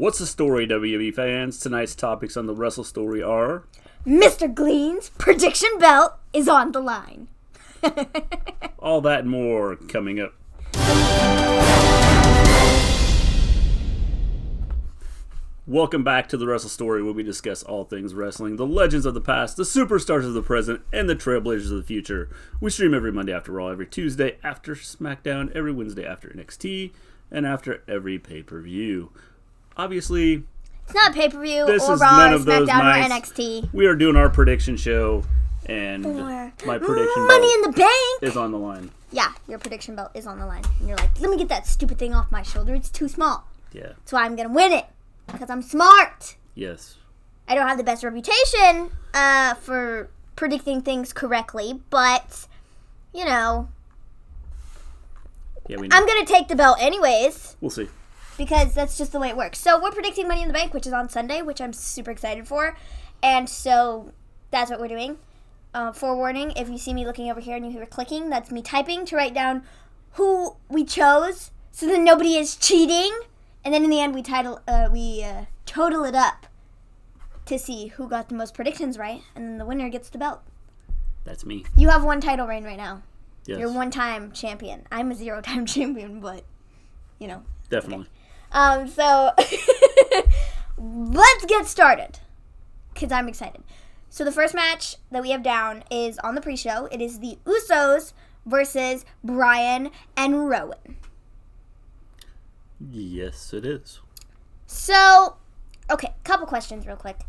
What's the story, WWE fans? Tonight's topics on the Wrestle Story are... Mr. Gleen's prediction belt is on the line. All that and more coming up. Welcome back to the Wrestle Story, where we discuss all things wrestling, the legends of the past, the superstars of the present, and the trailblazers of the future. We stream every Monday after Raw, every Tuesday after SmackDown, every Wednesday after NXT, and after every pay-per-view. Obviously, it's not pay-per-view or this is Raw none or of those SmackDown or nights. NXT. We are doing our prediction show, and my prediction Money belt in the Bank is on the line. Yeah, your prediction belt is on the line. And you're like, let me get that stupid thing off my shoulder. It's too small. Yeah. That's why I'm going to win it. Because I'm smart. Yes. I don't have the best reputation for predicting things correctly, but, you know, Yeah, we know. I'm going to take the belt anyways. We'll see. Because that's just the way it works. So we're predicting Money in the Bank, which is on Sunday, which I'm super excited for. And so that's what we're doing. Forewarning, if you see me looking over here and you hear clicking, that's me typing to write down who we chose so that nobody is cheating. And then in the end, we total it up to see who got the most predictions right. And then the winner gets the belt. That's me. You have one title reign right now. Yes. You're one-time champion. I'm a zero-time champion, but, you know. Definitely. Okay. So, let's get started. Because I'm excited. So, the first match that we have down is on the pre-show. It is the Usos versus Bryan and Rowan. Yes, it is. So, okay, couple questions real quick.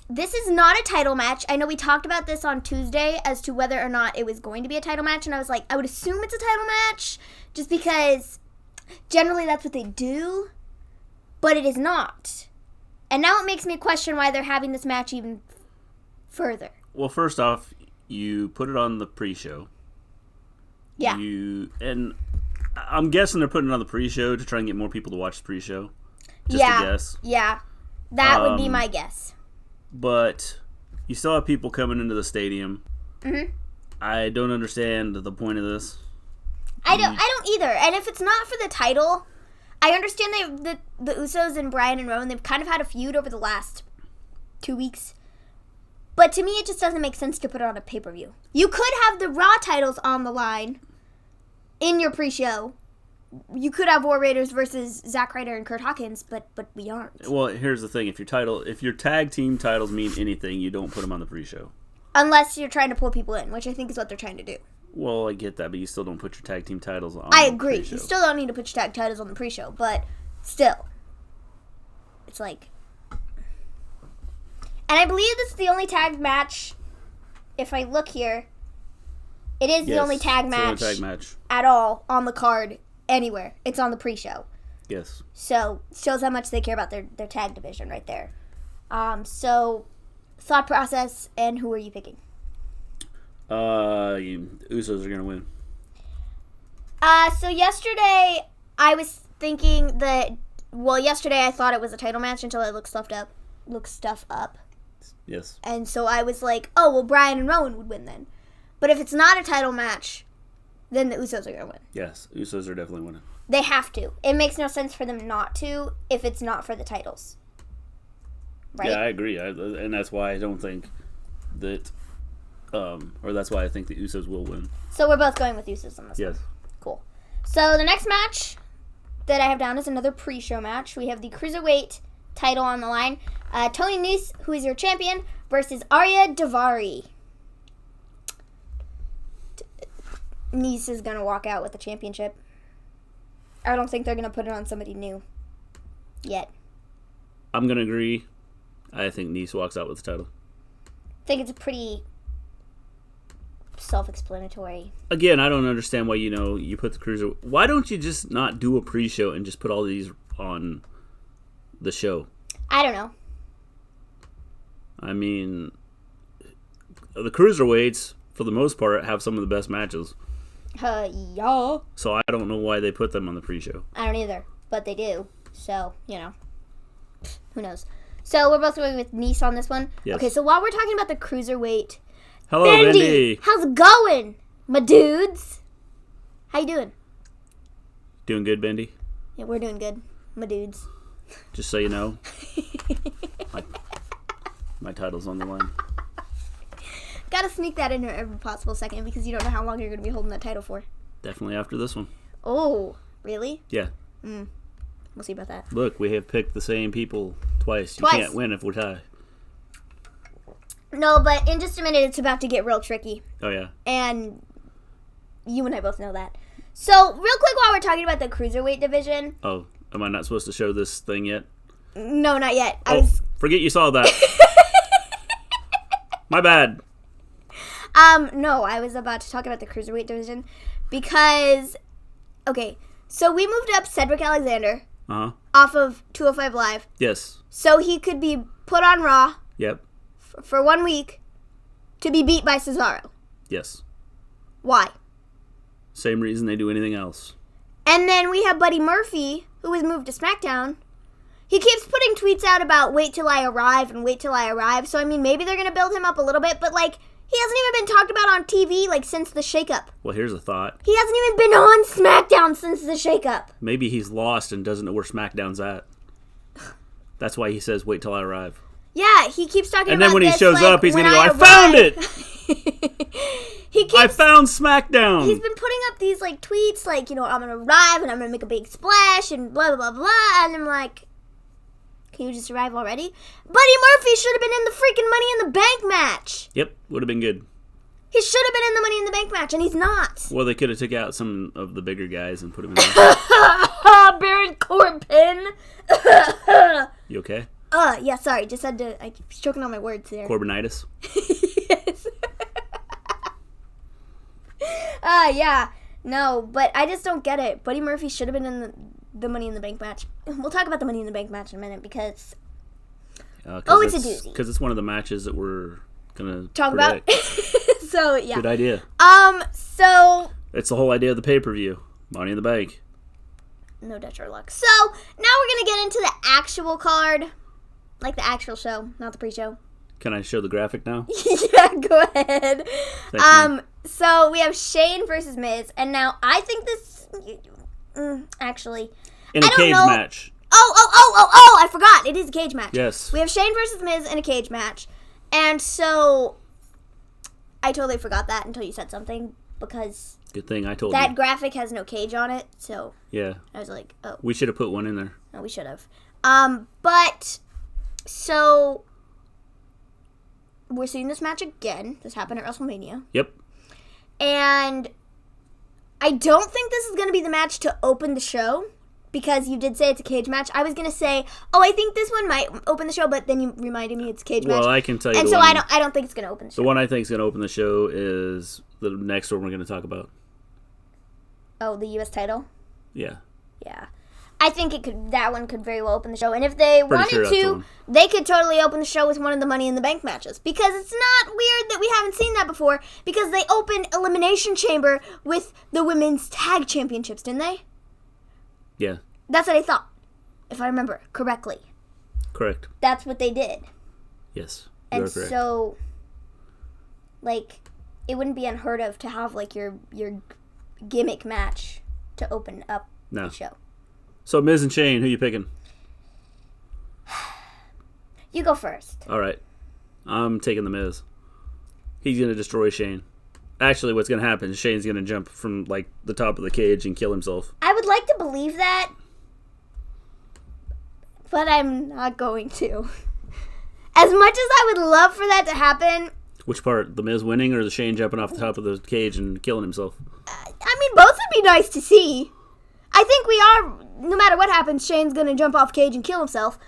This is not a title match. I know we talked about this on Tuesday as to whether or not it was going to be a title match, and I was like, I would assume it's a title match just because generally that's what they do, but it is not. And now it makes me question why they're having this match even further. Well, first off, you put it on the pre-show. Yeah. And I'm guessing they're putting it on the pre-show to try and get more people to watch the pre-show. Just a guess. Yeah. That would be my guess. But you still have people coming into the stadium. Mm-hmm. I don't understand the point of this. I don't either. And if it's not for the title, I understand the Usos and Bryan and Rowan, they've kind of had a feud over the last 2 weeks. But to me, it just doesn't make sense to put it on a pay-per-view. You could have the Raw titles on the line in your pre-show. You could have War Raiders versus Zack Ryder and Kurt Hawkins, but we aren't. Well, here's the thing: if your tag team titles mean anything, you don't put them on the pre-show. Unless you're trying to pull people in, which I think is what they're trying to do. Well, I get that, but you still don't put your tag team titles on. I agree. The pre-show. You still don't need to put your tag titles on the pre-show, but still, it's like. And I believe this is the only tag match. If I look here, it is the only tag match at all on the card anywhere. It's on the pre-show. Yes. So, shows how much they care about their tag division right there. So, thought process, and who are you picking? Usos are going to win. So yesterday, I was thinking that, yesterday I thought it was a title match until I looked stuff up. Yes. And so I was like, Bryan and Rowan would win then. But if it's not a title match, then the Usos are going to win. Yes, Usos are definitely winning. They have to. It makes no sense for them not to if it's not for the titles. Right? Yeah, I agree. And that's why I don't think that, or that's why I think the Usos will win. So we're both going with Usos on this one. Yes. Cool. So the next match that I have down is another pre-show match. We have the Cruiserweight title on the line. Toney Nese, who is your champion, versus Ariya Daivari. Nese is going to walk out with the championship. I don't think they're going to put it on somebody new yet. I'm going to agree. I think Nese walks out with the title. I think it's a pretty self-explanatory. Again, I don't understand why, you put the Cruiser... Why don't you just not do a pre-show and just put all these on the show? I don't know. I mean, the Cruiserweights, for the most part, have some of the best matches. Yeah. So I don't know why they put them on the pre-show. I don't either, but they do. So, who knows? So we're both going with Nese on this one. Yes. Okay, so while we're talking about the Cruiserweight, Hello, Bendy. How's it going, my dudes? How you doing? Doing good, Bendy? Yeah, we're doing good, my dudes. Just so you know. My title's on the line. Gotta sneak that in every possible second because you don't know how long you're going to be holding that title for. Definitely after this one. Oh, really? Yeah. We'll see about that. Look, we have picked the same people twice. You can't win if we tie. No, but in just a minute, it's about to get real tricky. Oh, yeah. And you and I both know that. So, real quick while we're talking about the Cruiserweight division. Oh, am I not supposed to show this thing yet? No, not yet. Forget you saw that. My bad. No, I was about to talk about the Cruiserweight division because, okay, so we moved up Cedric Alexander off of 205 Live. Yes. So he could be put on Raw. Yep. For 1 week to be beat by Cesaro. Yes. Why? Same reason they do anything else. And then we have Buddy Murphy, who was moved to SmackDown. He keeps putting tweets out about wait till I arrive and wait till I arrive. So, I mean, maybe they're going to build him up a little bit. But, like, he hasn't even been talked about on TV, like, since the shakeup. Well, here's a thought. He hasn't even been on SmackDown since the shakeup. Maybe he's lost and doesn't know where SmackDown's at. That's why he says wait till I arrive. Yeah, he keeps talking about And then when he shows like, up, he's going to go, I found it! I found SmackDown! He's been putting up these, like, tweets, like, you know, I'm going to arrive and I'm going to make a big splash and blah, blah, blah, blah. And I'm like, can you just arrive already? Buddy Murphy should have been in the freaking Money in the Bank match. Yep, would have been good. He should have been in the Money in the Bank match, and he's not. Well, they could have took out some of the bigger guys and put him in there. Baron Corbin. You okay? Yeah, sorry. Just had to... I was choking on my words there. Corbinitis? Yes. Yeah. No, but I just don't get it. Buddy Murphy should have been in the Money in the Bank match. We'll talk about the Money in the Bank match in a minute because... it's a doozy. Because it's one of the matches that we're going to talk about. So, yeah. Good idea. So... It's the whole idea of the pay-per-view. Money in the Bank. No Dutch or luck. So, now we're going to get into the actual card. Like the actual show, not the pre-show. Can I show the graphic now? Yeah, go ahead. Thanks, so we have Shane versus Miz, and now I think this... actually... In a cage match. Oh, I forgot. It is a cage match. Yes. We have Shane versus Miz in a cage match. And so... I totally forgot that until you said something, because... Good thing I told you. That graphic has no cage on it, so... Yeah. I was like, oh. We should have put one in there. No, we should have. But... So... We're seeing this match again. This happened at WrestleMania. Yep. And... I don't think this is going to be the match to open the show, because you did say it's a cage match. I was going to say, I think this one might open the show, but then you reminded me it's a cage match. Well, I can tell you. And so I don't think it's going to open the show. The one I think is going to open the show is the next one we're going to talk about. Oh, the U.S. title? Yeah. Yeah. I think that one could very well open the show. And if they wanted the to, one. they could totally open the show with one of the Money in the Bank matches. Because it's not weird that we haven't seen that before. Because they opened Elimination Chamber with the Women's Tag Championships, didn't they? Yeah. That's what I thought, if I remember correctly. Correct. That's what they did. Yes, and you're correct. So, like, it wouldn't be unheard of to have, like, your gimmick match to open up the show. So, Miz and Shane, who you picking? You go first. All right. I'm taking the Miz. He's going to destroy Shane. Actually, what's going to happen is Shane's going to jump from, like, the top of the cage and kill himself. I would like to believe that, but I'm not going to. As much as I would love for that to happen... Which part? The Miz winning or the Shane jumping off the top of the cage and killing himself? I mean, both would be nice to see. I think we are, no matter what happens, Shane's going to jump off cage and kill himself.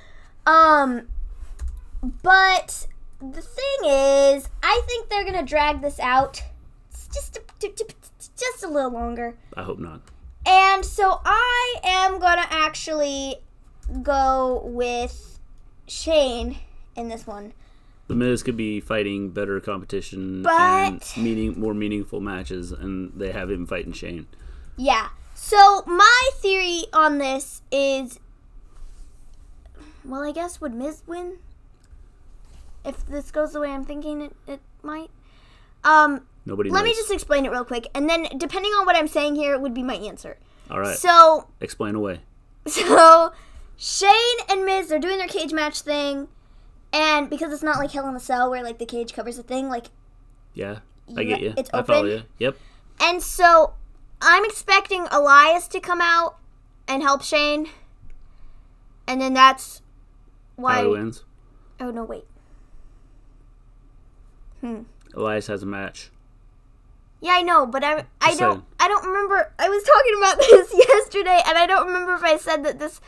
But the thing is, I think they're going to drag this out just a little longer. I hope not. And so I am going to actually go with Shane in this one. The Miz could be fighting better competition and more meaningful matches, and they have him fighting Shane. Yeah. So my theory on this is, well, I guess would Miz win? If this goes the way I'm thinking it might. Nobody knows. Let me just explain it real quick, and then depending on what I'm saying here, it would be my answer. All right. So explain away. So Shane and Miz, they're doing their cage match thing, and because it's not like Hell in a Cell where like the cage covers the thing, like yeah, I get you. It's I open. follow you. Yep. And so I'm expecting Elias to come out and help Shane, and then that's why Probably wins. Oh no, wait. Elias has a match. Yeah, I know, but I Just don't remember. I was talking about this yesterday, and I don't remember if I said that this.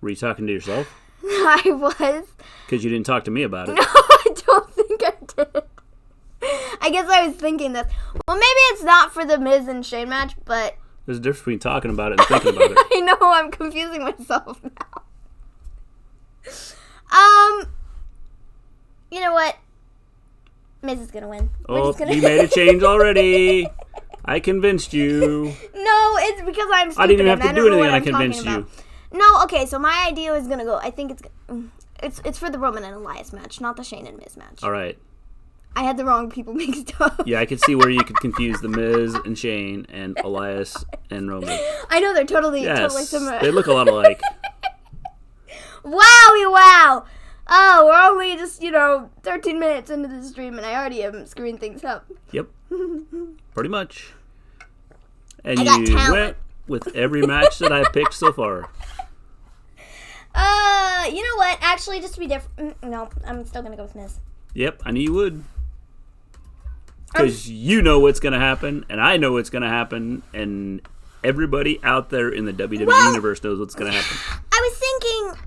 Were you talking to yourself? I was. Because you didn't talk to me about it. No, I don't think I did. I guess I was thinking this. Well, maybe it's not for the Miz and Shane match, but There's a difference between talking about it and thinking about it. I know I'm confusing myself now. You know what? Miz is gonna win. You made a change already. I convinced you. No, it's because I'm stupid. I didn't even have to do anything and I I'm convinced talking you. about. No, okay, so my idea is gonna go. I think it's for the Roman and Elias match, not the Shane and Miz match. All right. I had the wrong people mixed up. Yeah, I could see where you could confuse the Miz and Shane and Elias and Roman. I know they're totally Yes, similar. they look a lot alike. Wowie wow! Oh, we're only just 13 minutes into the stream, and I already am screwing things up. Yep. Pretty much. And I got you talent. went with every match that I picked so far. You know what? Actually, just to be different, no, I'm still gonna go with Miz. Yep, I knew you would. Because you know what's going to happen, and I know what's going to happen, and everybody out there in the WWE Universe knows what's going to happen. I was thinking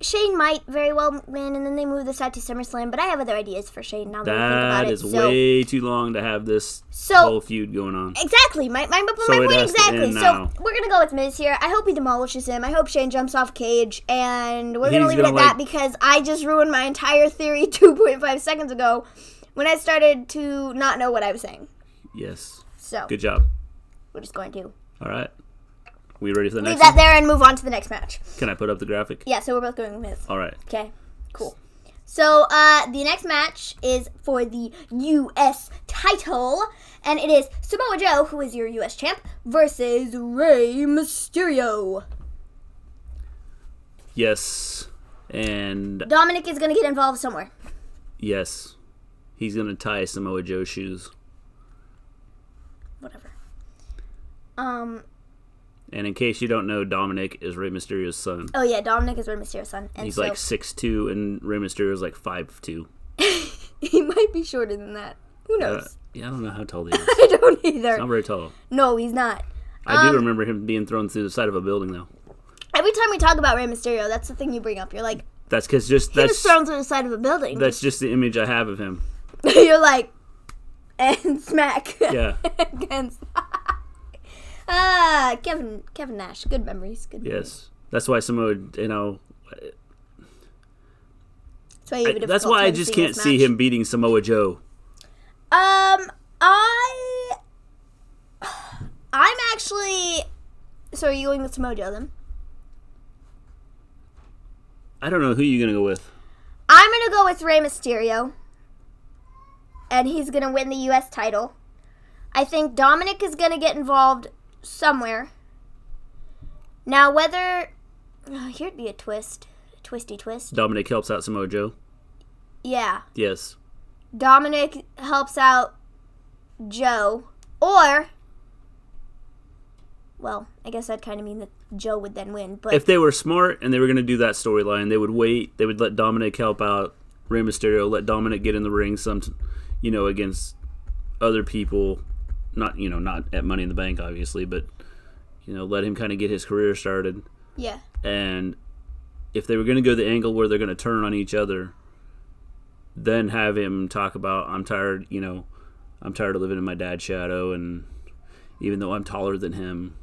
Shane might very well win, and then they move this out to SummerSlam, but I have other ideas for Shane now that I think about That it. is way too long to have this So- whole feud going on. Exactly. My So point it has to exactly. end So now. we're gonna go with Miz here. I hope he demolishes him. I hope Shane jumps off cage, and we're gonna He's leave it at gonna, that because I just ruined my entire theory 2.5 seconds ago when I started to not know what I was saying. Yes. So Good job. we're just going to All right. We ready for the leave next that one? there and move on to the next match. Can I put up the graphic? Yeah. So we're both going with Miz. All right. Okay. Cool. So the next match is for the U.S. title, and it is Samoa Joe, who is your U.S. champ, versus Rey Mysterio. Yes. And Dominic is going to get involved somewhere. yes. He's going to tie Samoa Joe's shoes. Whatever. And in case you don't know, Dominic is Rey Mysterio's son. Oh yeah, Dominic is Rey Mysterio's son, and He's so like 6'2", and Rey Mysterio's like 5'2". he might be shorter than that. Who knows? Yeah, I don't know how tall he is. I don't either. Not very tall. No, he's not. I do remember him being thrown through the side of a building, though. Every time we talk about Rey Mysterio, that's the thing you bring up. You're like, That's because he was thrown through the side of a building. that's just the image I have of him. You're like, and smack. Yeah. Against. Kevin Nash. Good memories. Good memories. Yes. That's why Samoa, That's why, you have a that's difficult why I time just seeing can't this see match. him beating Samoa Joe. I'm actually. So are you going with Samoa Joe then? I don't know who you're going to go with. I'm going to go with Rey Mysterio. And he's going to win the U.S. title. I think Dominic is going to get involved somewhere. Now, whether... here'd be a twist. A twisty twist. Dominic helps out Samoa Joe. Yeah. Yes. Dominic helps out Joe. Or... Well, I guess that'd kind of mean that Joe would then win. But If they were smart and they were going to do that storyline, they would wait. They would let Dominic help out Rey Mysterio. Let Dominic get in the ring against other people. Not at Money in the Bank, obviously, but, let him kind of get his career started. yeah. And if they were going to go the angle where they're going to turn on each other, then have him talk about, I'm tired of living in my dad's shadow, and even though I'm taller than him,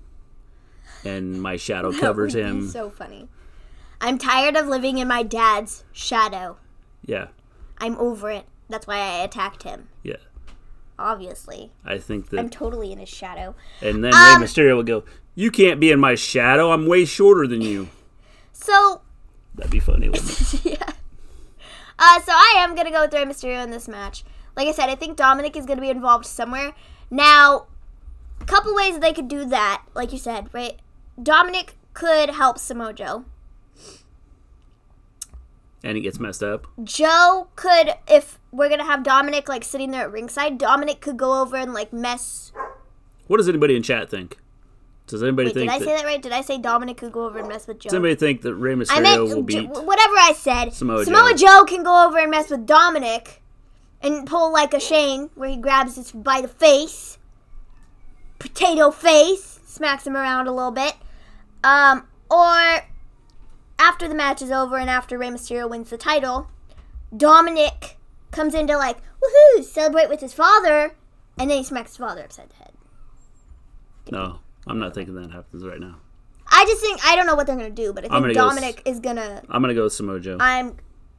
and my shadow covers That would him. be so funny. I'm tired of living in my dad's shadow. Yeah. I'm over it. That's why I attacked him. Yeah. Obviously. I think I'm that. totally in his shadow. And then Rey Mysterio would go, "You can't be in my shadow. I'm way shorter than you." So, That'd be funny, wouldn't it? yeah. So I am going to go with Rey Mysterio in this match. Like I said, I think Dominic is going to be involved somewhere. Now, a couple ways they could do that, like you said, right? Dominic could help Samoa Joe. And he gets messed up. Joe could, if we're going to have Dominic, like, sitting there at ringside, Dominic could go over and, like, mess. What does anybody in chat think? Does anybody think did I say that right? Did I say Dominic could go over and mess with Joe? Does anybody think that Rey Mysterio will beat... Whatever I said. Samoa Joe can go over and mess with Dominic and pull, like, a Shane, where he grabs us by the face. Potato face. Smacks him around a little bit. Or... after the match is over and after Rey Mysterio wins the title, Dominic comes in to, like, woohoo, celebrate with his father, and then he smacks his father upside the head. No, I'm not thinking that happens right now. I don't know what they're going to do, but I think Dominic is going to... I'm going to go with Samoa Joe. I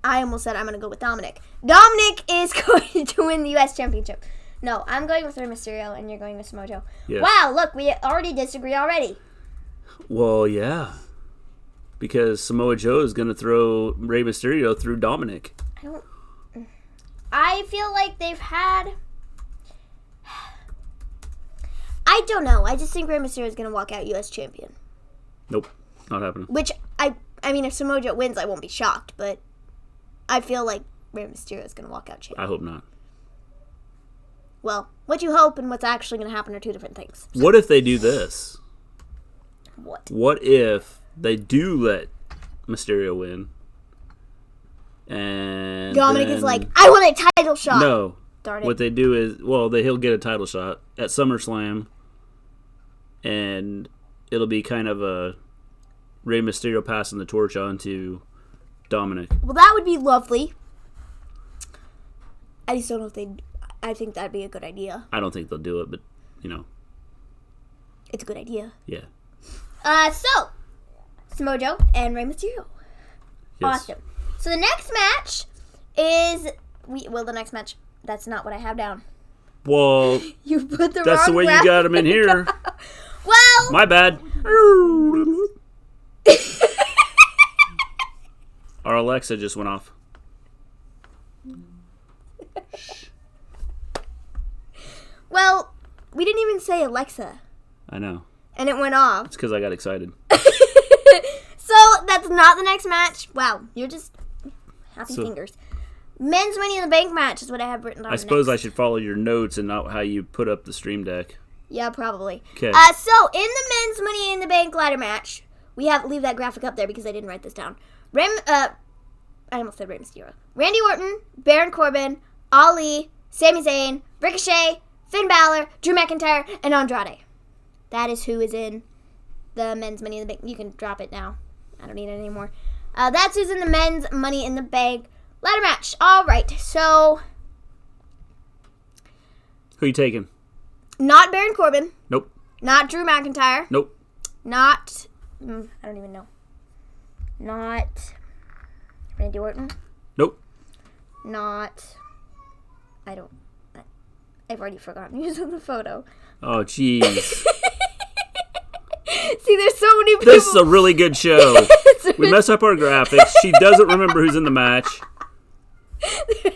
almost said I'm going to go with Dominic. Dominic is going to win the U.S. Championship. No, I'm going with Rey Mysterio, and you're going with Samoa Joe. Yes. Wow, look, we already disagree already. Well, yeah. Because Samoa Joe is going to throw Rey Mysterio through Dominic. I feel like they've had... I don't know. I just think Rey Mysterio is going to walk out U.S. champion. Nope. Not happening. Which, I mean, if Samoa Joe wins, I won't be shocked. But I feel like Rey Mysterio is going to walk out champion. I hope not. Well, what you hope and what's actually going to happen are two different things. So. What if they do this? What? What if... they do let Mysterio win. And Dominic is like, I want a title shot. No. Darn it. What they do is, he'll get a title shot at SummerSlam. And it'll be kind of a Rey Mysterio passing the torch on to Dominic. Well, that would be lovely. I just don't know if they'd... I think that'd be a good idea. I don't think they'll do it, but, It's a good idea. Yeah. So... Samoa Joe and Rey Mysterio. Yes. Awesome. So the next match is... the next match, that's not what I have down. Well, you put the that's wrong the way you got him in here. Well... My bad. Our Alexa just went off. Well, we didn't even say Alexa. I know. And it went off. It's because I got excited. So, that's not the next match. Wow, you're just happy fingers. Men's Money in the Bank match is what I have written down. I suppose I should follow your notes and not how you put up the stream deck. Yeah, probably. Okay. So, in the Men's Money in the Bank ladder match, we have... leave that graphic up there because I didn't write this down. I almost said Rey Mysterio. Randy Orton, Baron Corbin, Ali, Sami Zayn, Ricochet, Finn Balor, Drew McIntyre, and Andrade. That is who is in the Men's Money in the Bank. You can drop it now. I don't need it anymore. That's who's in the Men's Money in the Bank ladder match. All right, so... Who you taking? Not Baron Corbin. Nope. Not Drew McIntyre. Nope. Not... I don't even know. Not... Randy Orton. Nope. Not... I've already forgotten who's in the photo. Oh, jeez. See, there's so many people. This is a really good show. We mess up our graphics. She doesn't remember who's in the match.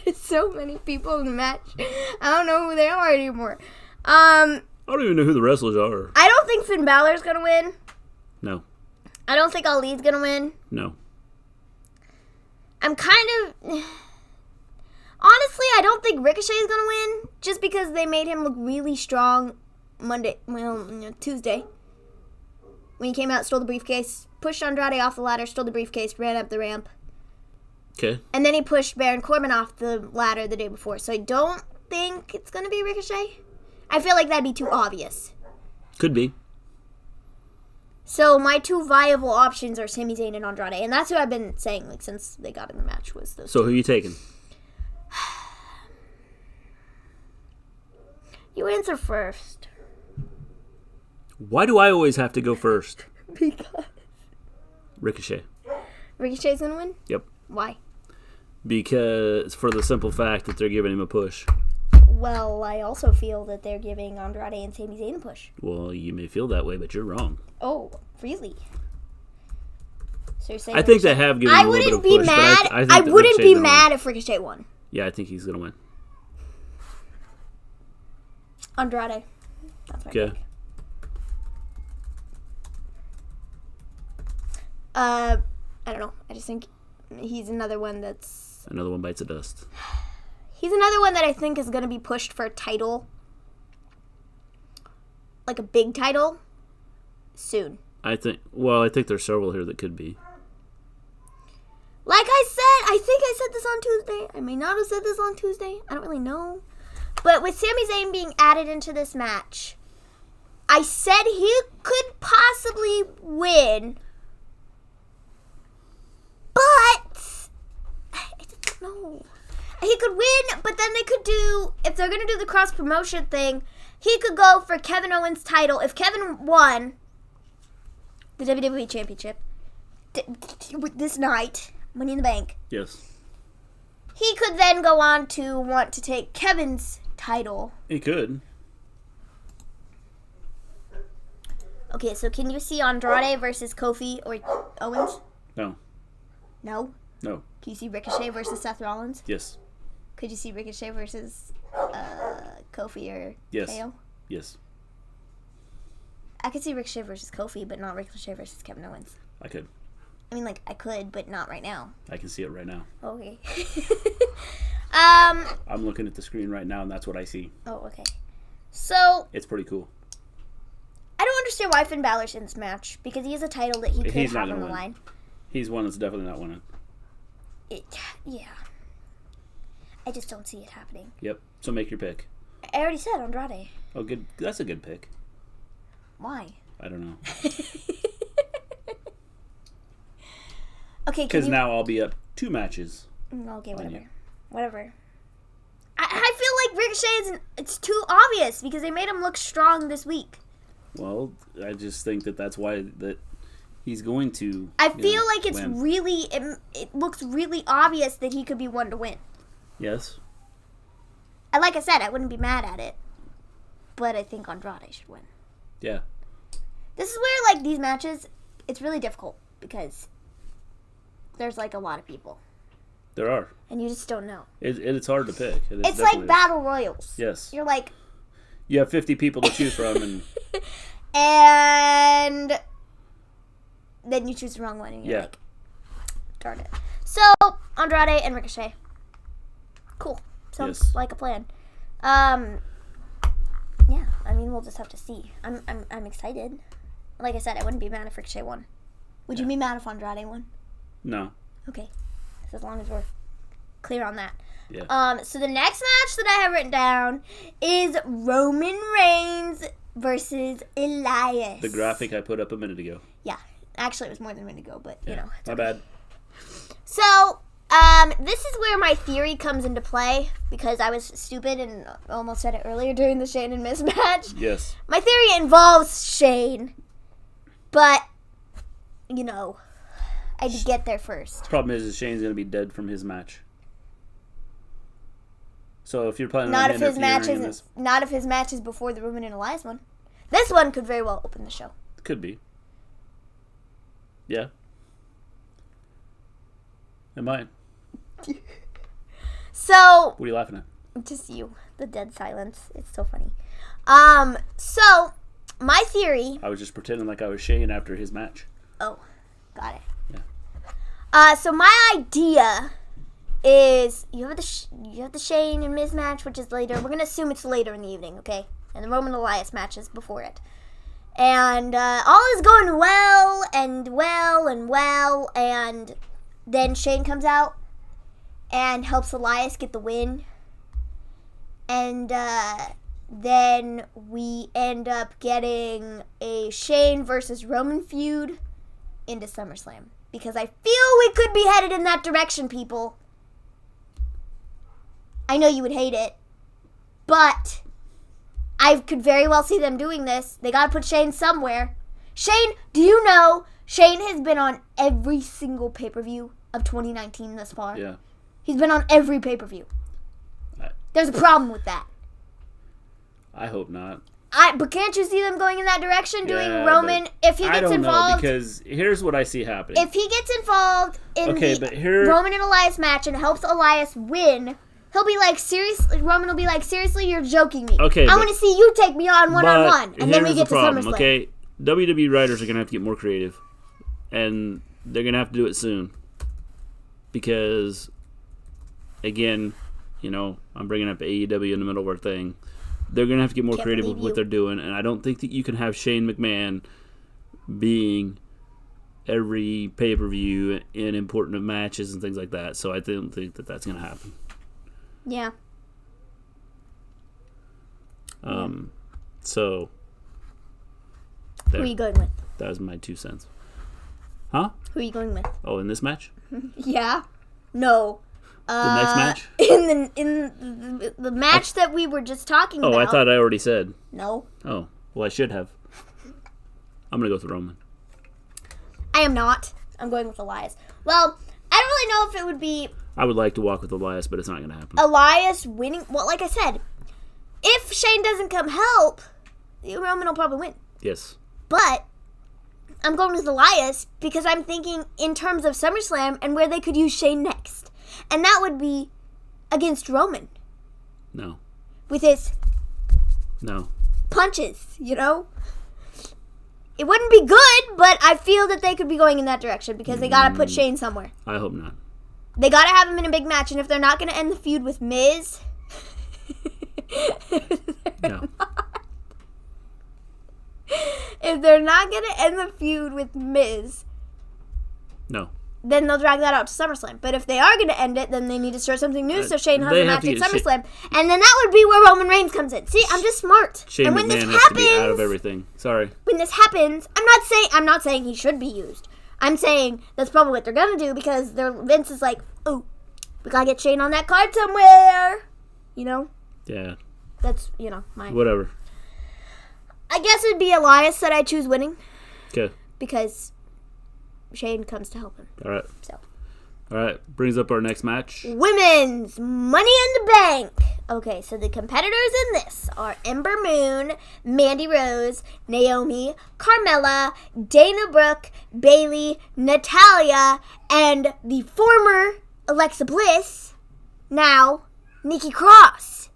There's so many people in the match. I don't know who they are anymore. I don't even know who the wrestlers are. I don't think Finn Balor's going to win. No. I don't think Ali's going to win. No. I'm kind of... Honestly, I don't think Ricochet is going to win. Just because they made him look really strong Tuesday. When he came out, stole the briefcase, pushed Andrade off the ladder, stole the briefcase, ran up the ramp. Okay. And then he pushed Baron Corbin off the ladder the day before. So I don't think it's going to be Ricochet. I feel like that'd be too obvious. Could be. So my two viable options are Sami Zayn and Andrade. And that's who I've been saying since they got in the match was those So two. who are you taking? You answer first. Why do I always have to go first? Because. Ricochet. Ricochet's going to win? Yep. Why? Because for the simple fact that they're giving him a push. Well, I also feel that they're giving Andrade and Sami Zayn a push. Well, you may feel that way, but you're wrong. Oh, really? So you're saying I think they have given him a little bit of a push. I wouldn't be mad if Ricochet won. Yeah, I think he's going to win. Andrade. That's my pick. I don't know. I just think He's another one that's... Another one bites the dust. He's another one that I think is going to be pushed for a title. Like a big title. Soon. I think there's several here that could be. Like I said, I think I said this on Tuesday. I may not have said this on Tuesday. I don't really know. But with Sami Zayn being added into this match, I said he could possibly win. But I just don't know. He could win, but then they could do, if they're going to do the cross-promotion thing, he could go for Kevin Owens' title. If Kevin won the WWE Championship this night, Money in the Bank. Yes. He could then go on to want to take Kevin's title. He could. Okay, so can you see Andrade versus Kofi or Owens? No. No? No. Can you see Ricochet versus Seth Rollins? Yes. Could you see Ricochet versus Kofi or Yes. KO? Yes. I could see Ricochet versus Kofi, but not Ricochet versus Kevin Owens. I could. I mean, like, I could, but not right now. I can see it right now. Okay. I'm looking at the screen right now, and that's what I see. Oh, okay. So, It's pretty cool. I don't understand why Finn Balor's in this match, because he has a title that he could He's not have on gonna the win. line. He's one that's definitely not winning. Yeah. I just don't see it happening. Yep. So make your pick. I already said Andrade. Oh, good. That's a good pick. Why? I don't know. Okay, Because now I'll be up 2 matches. Okay, whatever. you. Whatever. I feel like Ricochet it's too obvious because they made him look strong this week. Well, I just think that's why that he's going to. I feel like it's win. really it looks really obvious that he could be one to win. Yes. And like I said, I wouldn't be mad at it. But I think Andrade should win. Yeah. This is where, like, these matches, it's really difficult because there's, like, a lot of people. There are. And you just don't know. It's hard to pick. It's like battle royals. Yes. You're like... You have 50 people to choose from, and... and then you choose the wrong one, and you're like, darn it. So, Andrade and Ricochet. Cool. Sounds like a plan. Yeah, I mean, we'll just have to see. I'm excited. Like I said, I wouldn't be mad if Ricochet won. Would you be mad if Andrade won? No. Okay. So as long as we're clear on that. Yeah. So the next match that I have written down is Roman Reigns versus Elias. The graphic I put up a minute ago. Yeah. Actually, it was more than a minute ago, but, you know. My bad. So, this is where my theory comes into play, because I was stupid and almost said it earlier during the Shane and Miz match. Yes. My theory involves Shane, but, you know, I had to get there first. Problem is Shane's going to be dead from his match. So if you're planning Not on if his match interfering in is not if his match is before the Roman and Elias one. This one could very well open the show. Could be. Yeah. It might. So, What are you laughing at? just you, the dead silence. It's so funny. So my theory. I was just pretending like I was Shane after his match. Oh, got it. Yeah. So my idea is you have the Shane and Miz match, which is later. We're gonna assume it's later in the evening, okay? And the Roman Elias match is before it. And all is going well, and then Shane comes out and helps Elias get the win. And then we end up getting a Shane versus Roman feud into SummerSlam. Because I feel we could be headed in that direction, people. I know you would hate it, but I could very well see them doing this. They gotta put Shane somewhere. Shane, do you know Shane has been on every single pay-per-view of 2019 thus far? Yeah. He's been on every pay-per-view. There's a problem with that. I hope not. But can't you see them going in that direction, doing Yeah, Roman, if he I gets don't involved? know, because here's what I see happening. If he gets involved in the Roman and Elias match and helps Elias win, he'll be like, seriously, Roman will be like, seriously, you're joking me. Okay, I want to see you take me on one-on-one. And then we get to SummerSlam. Okay, WWE writers are going to have to get more creative. And they're going to have to do it soon. because, again, I'm bringing up AEW in the middle of our thing. They're going to have to get more creative with what they're doing, and I don't think that you can have Shane McMahon being every pay-per-view in important matches and things like that. So I don't think that that's going to happen. Yeah. So. There. Who are you going with? That was my 2 cents. Huh? Who are you going with? Oh, in this match? Yeah. No. The next match? In the match that we were just talking about. Oh, I thought I already said. No. Oh, well, I should have. I'm going to go with Roman. I am not. I'm going with Elias. Well, I don't really know if it would be... I would like to walk with Elias, but it's not going to happen. Elias winning... Well, like I said, if Shane doesn't come help, Roman will probably win. Yes. But I'm going with Elias because I'm thinking in terms of SummerSlam and where they could use Shane next. And that would be against Roman. No. With his... No. Punches, It wouldn't be good, but I feel that they could be going in that direction because they got to put Shane somewhere. I hope not. They got to have him in a big match, and if they're not going to end the feud with Miz... No. If they're not going to end the feud with Miz... No. Then they'll drag that out to SummerSlam. But if they are going to end it, then they need to start something new so Shane has a match at SummerSlam. And then that would be where Roman Reigns comes in. See, I'm just smart. Shane and when McMahon this happens, has to be out of everything. Sorry. When this happens, I'm not saying he should be used. I'm saying that's probably what they're going to do because Vince is like, oh, we got to get Shane on that card somewhere. Yeah. That's, my... Whatever. I guess it'd be Elias that I choose winning. Okay. Because Shane comes to help him. All right. So. All right. Brings up our next match. Women's Money in the Bank. Okay, so the competitors in this are Ember Moon, Mandy Rose, Naomi, Carmella, Dana Brooke, Bayley, Natalya, and the former Alexa Bliss, now Nikki Cross.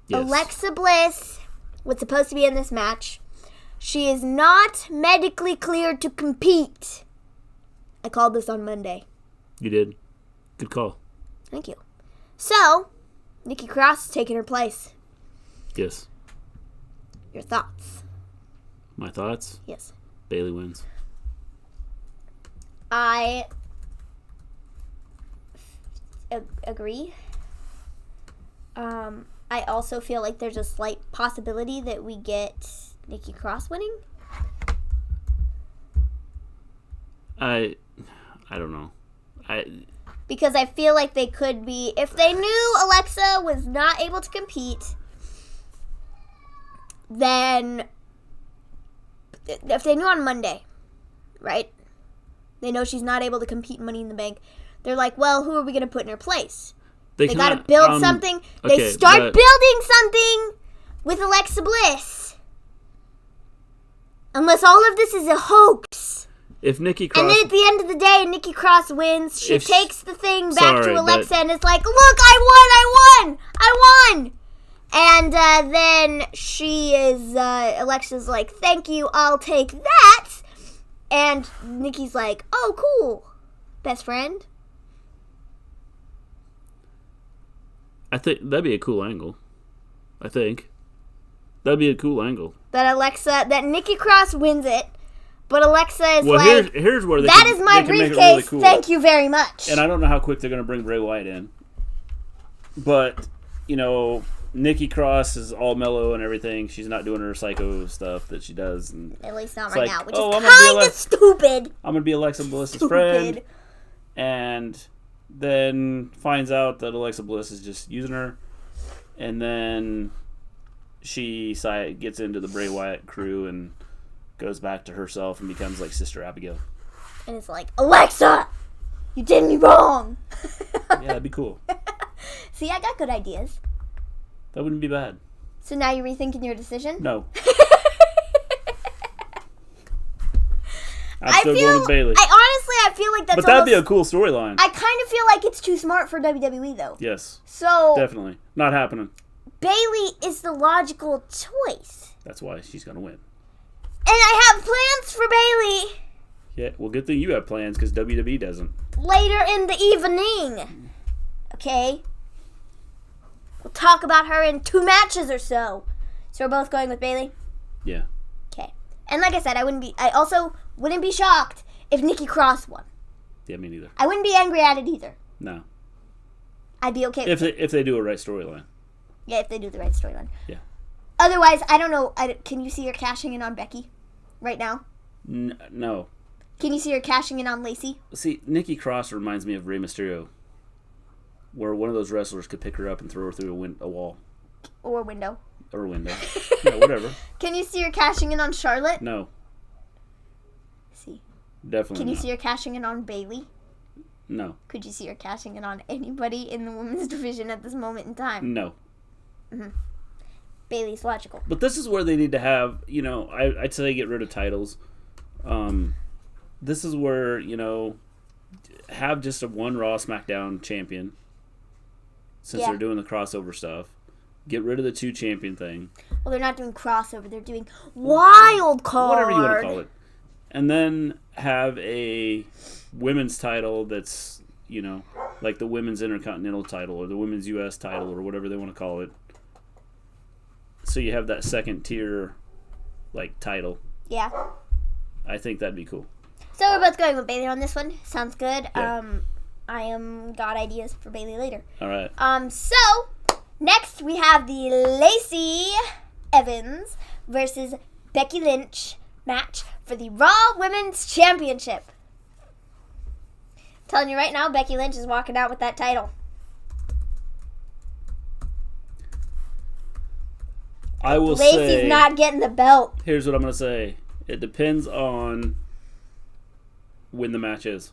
Yes. Alexa Bliss was supposed to be in this match. She is not medically cleared to compete. I called this on Monday. You did. Good call. Thank you. So, Nikki Cross is taking her place. Yes. Your thoughts? My thoughts? Yes. Bayley wins. I agree. I also feel like there's a slight possibility that we get Nikki Cross winning. I don't know. Because I feel like they could be, if they knew Alexa was not able to compete, then if they knew on Monday, right? They know she's not able to compete in Money in the Bank. They're like, well, who are we going to put in her place? They got to build something. Okay, they start building something with Alexa Bliss. Unless all of this is a hoax. If Nikki Cross... And then at the end of the day, Nikki Cross wins. She takes the thing back to Alexa and is like, look, I won! And then she is... Alexa's like, thank you, I'll take that. And Nikki's like, oh, cool. Best friend. I think that'd be a cool angle. I think. That'd be a cool angle. That Nikki Cross wins it, but Alexa is here's where that is my briefcase, really cool. Thank you very much. And I don't know how quick they're going to bring Bray Wyatt in. But, Nikki Cross is all mellow and everything. She's not doing her psycho stuff that she does. And at least not right now, which is kind of stupid. I'm going to be Alexa Bliss's friend. And then finds out that Alexa Bliss is just using her. And then she gets into the Bray Wyatt crew and goes back to herself and becomes like Sister Abigail. And it's like, Alexa, you did me wrong. Yeah, that'd be cool. See, I got good ideas. That wouldn't be bad. So now you're rethinking your decision? No. I'm still going with Bayley. I feel like that's But that'd be a cool storyline. I kind of feel like it's too smart for WWE, though. Yes. So... Definitely. Not happening. Bayley is the logical choice. That's why she's going to win. And I have plans for Bayley. Yeah, well, good thing you have plans, because WWE doesn't. later in the evening. Okay? We'll talk about her in 2 matches or so. So we're both going with Bayley? Yeah. Okay. And like I said, I also wouldn't be shocked if Nikki Cross won. Yeah, me neither. I wouldn't be angry at it either. No. I'd be okay with it. If they do a right storyline. Yeah, if they do the right storyline. Yeah. Otherwise, I don't know. Can you see her cashing in on Becky right now? No. Can you see her cashing in on Lacey? See, Nikki Cross reminds me of Rey Mysterio, where one of those wrestlers could pick her up and throw her through a wall. Or window. Or a window. Yeah, whatever. Can you see her cashing in on Charlotte? No. See. Definitely Can you not. see her cashing in on Bayley? No. Could you see her cashing in on anybody in the women's division at this moment in time? No. Mm-hmm. Bayley's logical. But this is where they need to have, I'd say get rid of titles. This is where, have just a one Raw SmackDown champion. Since they're doing the crossover stuff. Get rid of the 2 champion thing. Well, they're not doing crossover. They're doing wild card. Whatever you want to call it. And then have a women's title that's, like the women's Intercontinental title or the women's U.S. title or whatever they want to call it. So you have that second tier, title. Yeah. I think that'd be cool. So we're both going with Bayley on this one. Sounds good. Yeah. I got ideas for Bayley later. All right. So next we have the Lacey Evans versus Becky Lynch match for the Raw Women's Championship. I'm telling you right now, Becky Lynch is walking out with that title. I will Lacey's not getting the belt. Here's what I'm going to say. It depends on when the match is.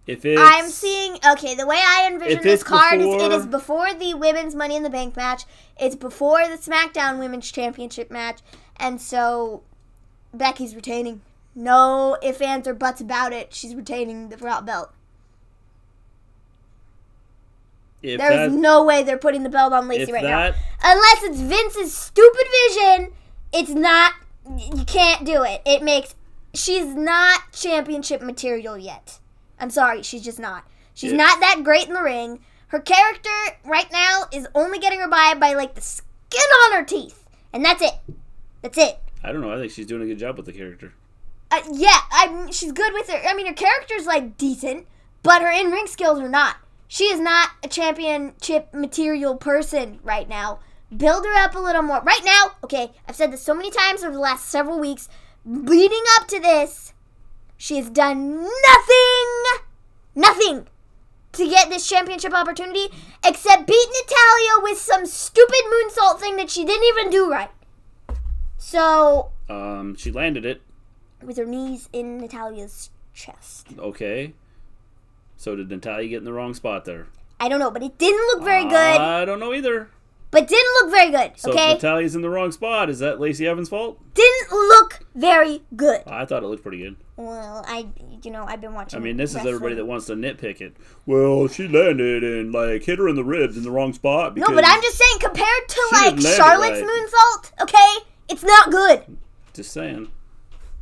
I'm seeing, the way I envision this card is it is before the Women's Money in the Bank match. It's before the SmackDown Women's Championship match. And so, Becky's retaining. No ifs, ands, or buts about it. She's retaining the Raw belt. There's no way they're putting the belt on Lacey right now. Unless it's Vince's stupid vision, it's not, you can't do it. She's not championship material yet. I'm sorry, she's just not. She's not that great in the ring. Her character right now is only getting her by the skin on her teeth. And that's it. That's it. I don't know. I think she's doing a good job with the character. She's good with her. I mean, her character's decent, but her in-ring skills are not. She is not a championship material person right now. Build her up a little more. Right now, I've said this so many times over the last several weeks, leading up to this, she has done nothing to get this championship opportunity except beat Natalya with some stupid moonsault thing that she didn't even do right. So... she landed it. With her knees in Natalya's chest. Okay. So did Natalya get in the wrong spot there? I don't know, but it didn't look very good. I don't know either. But didn't look very good, so if Natalya's in the wrong spot, is that Lacey Evans' fault? Didn't look very good. I thought it looked pretty good. Well, I've been watching. I mean, this is everybody that wants to nitpick it. Well, she landed and hit her in the ribs in the wrong spot. No, but I'm just saying, compared to Charlotte's moonsault, it's not good. Just saying.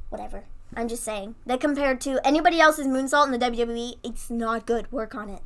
Whatever. I'm just saying that compared to anybody else's moonsault in the WWE, it's not good. Work on it.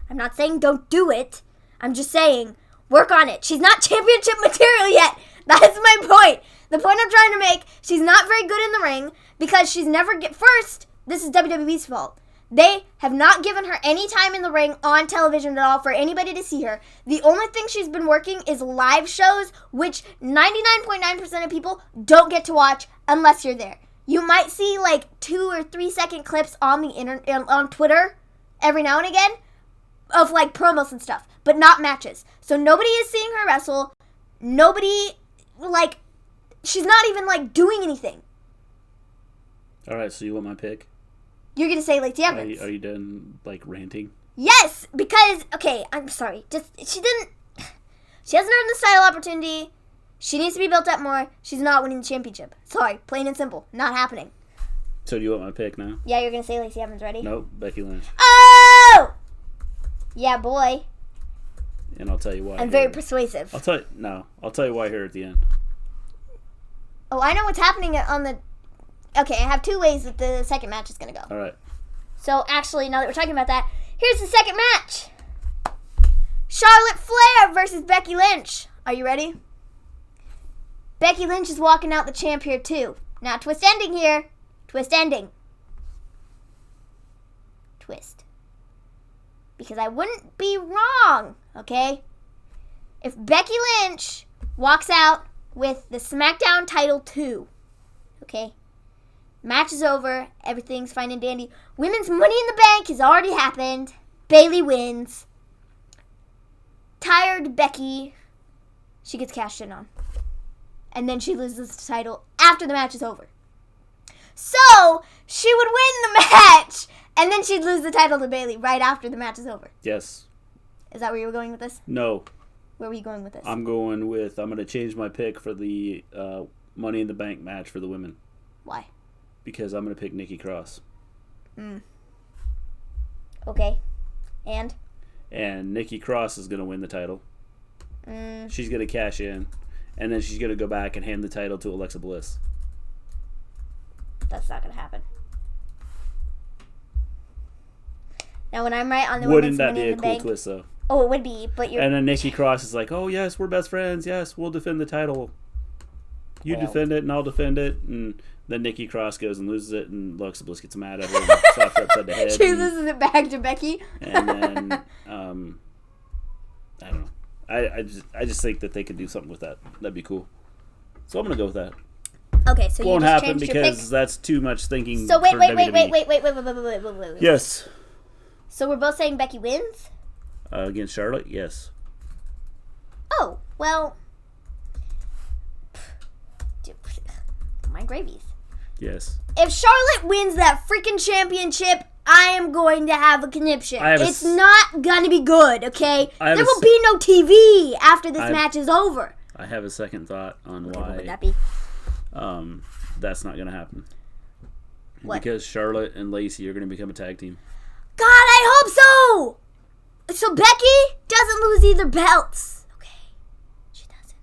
I'm not saying don't do it. I'm just saying work on it. She's not championship material yet. That's my point. The point I'm trying to make, she's not very good in the ring because she's never first, this is WWE's fault. They have not given her any time in the ring on television at all for anybody to see her. The only thing she's been working is live shows, which 99.9% of people don't get to watch unless you're there. You might see 2 or 3 second clips on the on Twitter every now and again of promos and stuff, but not matches. So nobody is seeing her wrestle. Nobody she's not even doing anything. All right, so you want my pick? You're gonna say Lacey Evans. Are you done ranting? Yes, because I'm sorry. She hasn't earned this title opportunity. She needs to be built up more. She's not winning the championship. Sorry, plain and simple. Not happening. So do you want my pick now? Yeah, you're going to say Lacey Evans. Ready? Nope, Becky Lynch. Oh! Yeah, boy. And I'll tell you why. I'm very persuasive. I'll tell you why here at the end. Oh, I know what's happening on the... Okay, I have two ways that the second match is going to go. All right. So, actually, now that we're talking about that, here's the second match. Charlotte Flair versus Becky Lynch. Are you ready? Becky Lynch is walking out the champ here, too. Now, twist ending here. Twist ending. Twist. Because I wouldn't be wrong, okay? If Becky Lynch walks out with the SmackDown title too, okay? Match is over. Everything's fine and dandy. Women's Money in the Bank has already happened. Bayley wins. Tired Becky, she gets cashed in on. And then she loses the title after the match is over. So, she would win the match, and then she'd lose the title to Bayley right after the match is over. Yes. Is that where you were going with this? No. Where were you going with this? I'm going to change my pick for the Money in the Bank match for the women. Why? Because I'm going to pick Nikki Cross. Okay. And Nikki Cross is going to win the title. She's going to cash in. And then she's going to go back and hand the title to Alexa Bliss. That's not going to happen. Now, when I'm right on the Wouldn't women's that Money be in a the cool Bank, twist, though? Oh, it would be, but you're... And then Nikki Cross is like, oh, yes, we're best friends. Yes, we'll defend the title. You defend it, and I'll defend it. And then Nikki Cross goes and loses it, and Alexa Bliss gets mad at her and slaps her upside the head. She loses it back to Becky. And then, I don't know. I just think that they could do something with that. That'd be cool. So I'm going to go with that. Okay, so Won't you just happen changed your pick? because that's too much thinking. So wait. for Wait. Yes. So we're both saying Becky wins? Against Charlotte, yes. Oh, well... My gravies. Yes. If Charlotte wins that freaking championship, I am going to have a conniption. It's not going to be good, okay? There will be no TV after this match is over. I have a second thought on why. What would that be? That's not going to happen. What? Because Charlotte and Lacey are going to become a tag team. God, I hope so! So Becky doesn't lose either belts. Okay. She doesn't.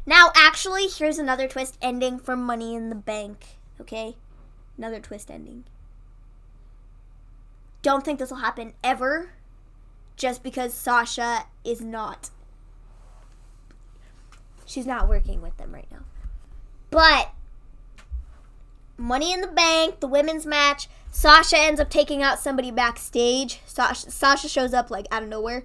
Now, actually, here's another twist ending for Money in the Bank. Okay? Another twist ending. Don't think this will happen ever. Just because Sasha is not. She's not working with them right now. But Money in the Bank, the women's match, Sasha ends up taking out somebody backstage. Sasha shows up like out of nowhere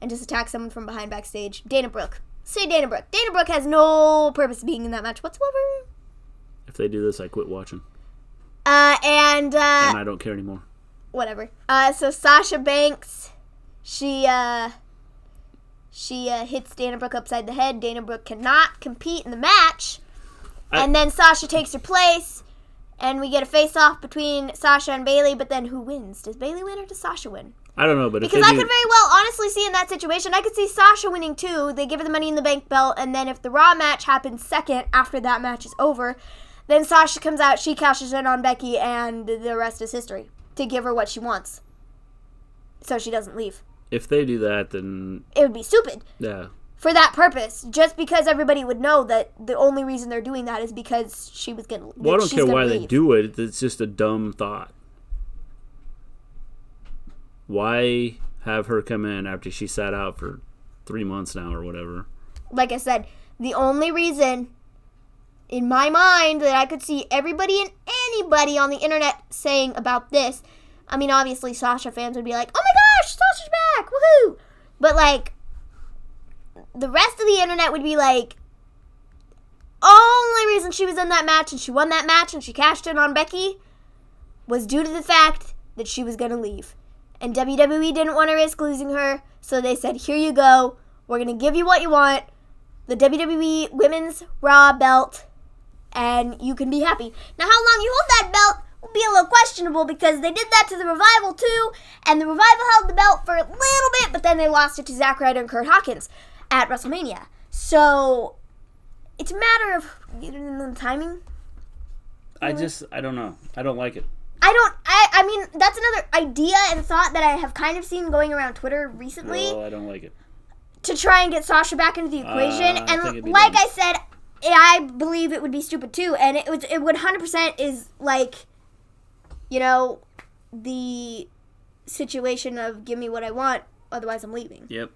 and just attacks someone from behind backstage. Dana Brooke. Say Dana Brooke. Dana Brooke has no purpose being in that match whatsoever. If they do this, I quit watching. And I don't care anymore. Whatever. So Sasha Banks, she hits Dana Brooke upside the head. Dana Brooke cannot compete in the match. And then Sasha takes her place. And we get a face-off between Sasha and Bayley, but then who wins? Does Bayley win or does Sasha win? I don't know, but because I could very well honestly see in that situation, I could see Sasha winning too. They give her the Money in the Bank belt, and then if the Raw match happens second after that match is over, then Sasha comes out, she cashes in on Becky, and the rest is history to give her what she wants, so she doesn't leave. If they do that, then it would be stupid. Yeah. For that purpose, just because everybody would know that the only reason they're doing that is because she was going to leave. Well, I don't care why they do it. It's just a dumb thought. Why have her come in after she sat out for 3 months now or whatever? Like I said, the only reason in my mind that I could see everybody and anybody on the internet saying about this, I mean, obviously Sasha fans would be like, oh my gosh, Sasha's back, woohoo! But like, the rest of the internet would be like, only reason she was in that match and she won that match and she cashed in on Becky was due to the fact that she was going to leave. And WWE didn't want to risk losing her, so they said, here you go, we're going to give you what you want, the WWE Women's Raw belt, and you can be happy. Now, how long you hold that belt will be a little questionable because they did that to the Revival too, and the Revival held the belt for a little bit, but then they lost it to Zack Ryder and Kurt Hawkins at WrestleMania. So, it's a matter of timing. I don't know. I don't like it. I mean, that's another idea and thought that I have kind of seen going around Twitter recently. Well, I don't like it. To try and get Sasha back into the equation. And like I said, I believe it would be stupid too, and it 100% is like, the situation of give me what I want, otherwise I'm leaving. Yep.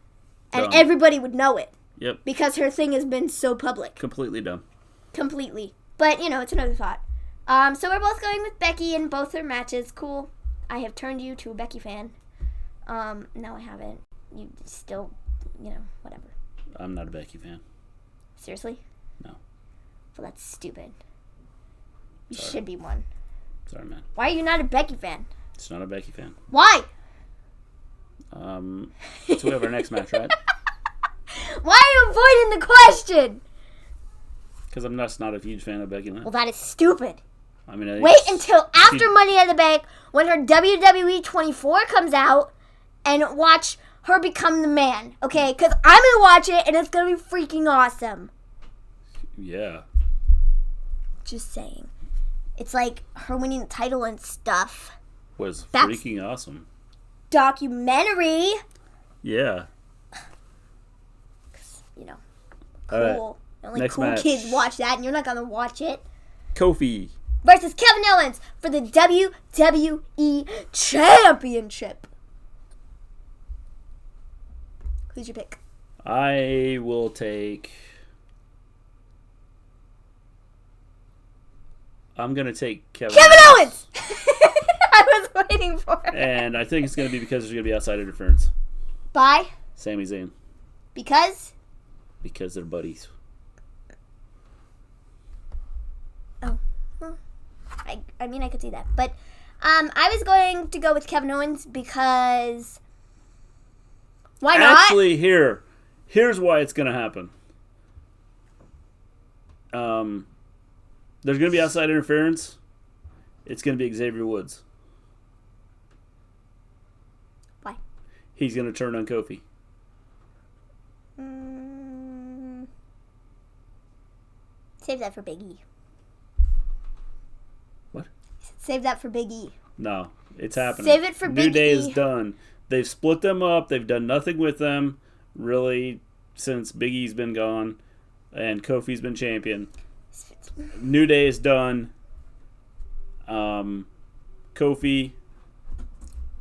And everybody would know it. Yep. Because her thing has been so public. Completely dumb. Completely. But, it's another thought. So we're both going with Becky in both her matches. Cool. I have turned you to a Becky fan. No, I haven't. You still, whatever. I'm not a Becky fan. Seriously? No. Well, that's stupid. You should be one. Sorry, man. Why are you not a Becky fan? It's not a Becky fan. Why? So we have our next match, right? Why are you avoiding the question? Because I'm not a huge fan of Becky Lynch. Well, that is stupid. I mean, wait until after Money in the Bank when her WWE 24 comes out and watch her become the man, okay? Because I'm going to watch it and it's going to be freaking awesome. Yeah. Just saying. It's like her winning the title and stuff. Was freaking awesome. Documentary. Yeah. Cool. Right. Only Next cool match. kids watch that and you're not going to watch it. Kofi versus Kevin Owens for the WWE Championship. Who's your pick? I will take... I'm going to take Kevin Owens! I was waiting for it. And I think it's going to be because there's going to be outside interference. By? Sami Zayn. Because? Because they're buddies. Oh. Well, I mean, I could see that. But I was going to go with Kevin Owens because... Why not? Actually, here's why it's going to happen. There's going to be outside interference. It's going to be Xavier Woods. Why? He's going to turn on Kofi. Save that for Big E. What? Save that for Big E. No, it's happening. Save it for Big E. New Day is done. They've split them up. They've done nothing with them, really, since Big E's been gone and Kofi's been champion. New Day is done. Kofi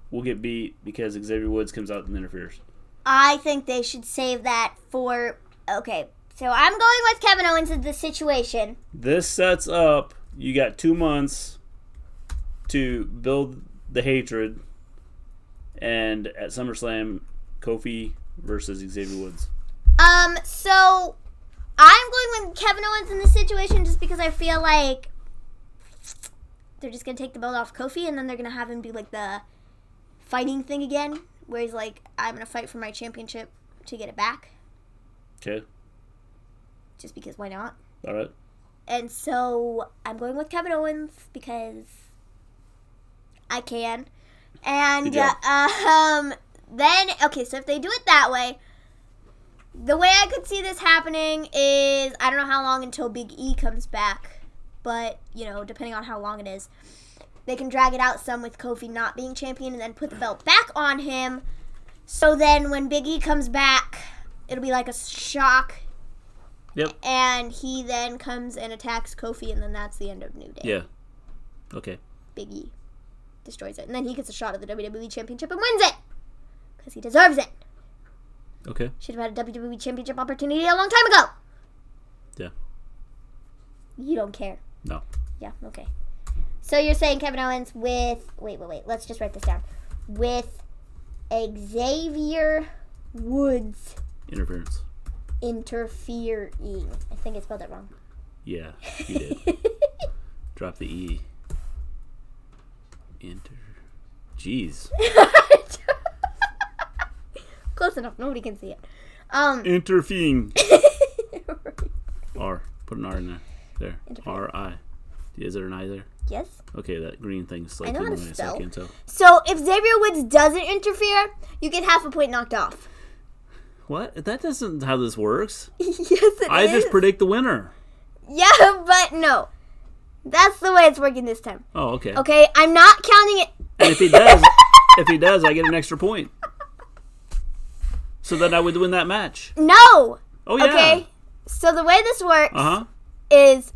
will get beat because Xavier Woods comes out and interferes. I think they should save that for... Okay, so I'm going with Kevin Owens in this situation. This sets up... You got 2 months to build the hatred. And at SummerSlam, Kofi versus Xavier Woods. So... I'm going with Kevin Owens in this situation just because I feel like they're just going to take the belt off Kofi and then they're going to have him do like the fighting thing again where he's like, I'm going to fight for my championship to get it back. Okay. Just because why not? All right. And so I'm going with Kevin Owens because I can. And then, okay, so if they do it that way, the way I could see this happening is, I don't know how long until Big E comes back, but, depending on how long it is, they can drag it out some with Kofi not being champion and then put the belt back on him. So then when Big E comes back, it'll be like a shock. Yep. And he then comes and attacks Kofi, and then that's the end of New Day. Yeah. Okay. Big E destroys it. And then he gets a shot at the WWE Championship and wins it. Because he deserves it. Okay. Should have had a WWE Championship opportunity a long time ago. Yeah. You don't care. No. Yeah, okay. So you're saying Kevin Owens with... Wait. Let's just write this down. With Xavier Woods. Interference. Interfering. I think I spelled that wrong. Yeah, you did. Drop the E. Jeez. Close enough. Nobody can see it. Interfering. R. Put an R in there. There. R-I. Is there an I there? Yes. Okay, that green thing's like... I know how to spell. I can't tell. So, if Xavier Woods doesn't interfere, you get half a point knocked off. What? That isn't how this works. Yes, it is. I just predict the winner. Yeah, but no. That's the way it's working this time. Oh, okay. Okay, I'm not counting it. And if he does, I get an extra point. So then I would win that match. No. Oh, yeah. Okay, so the way this works is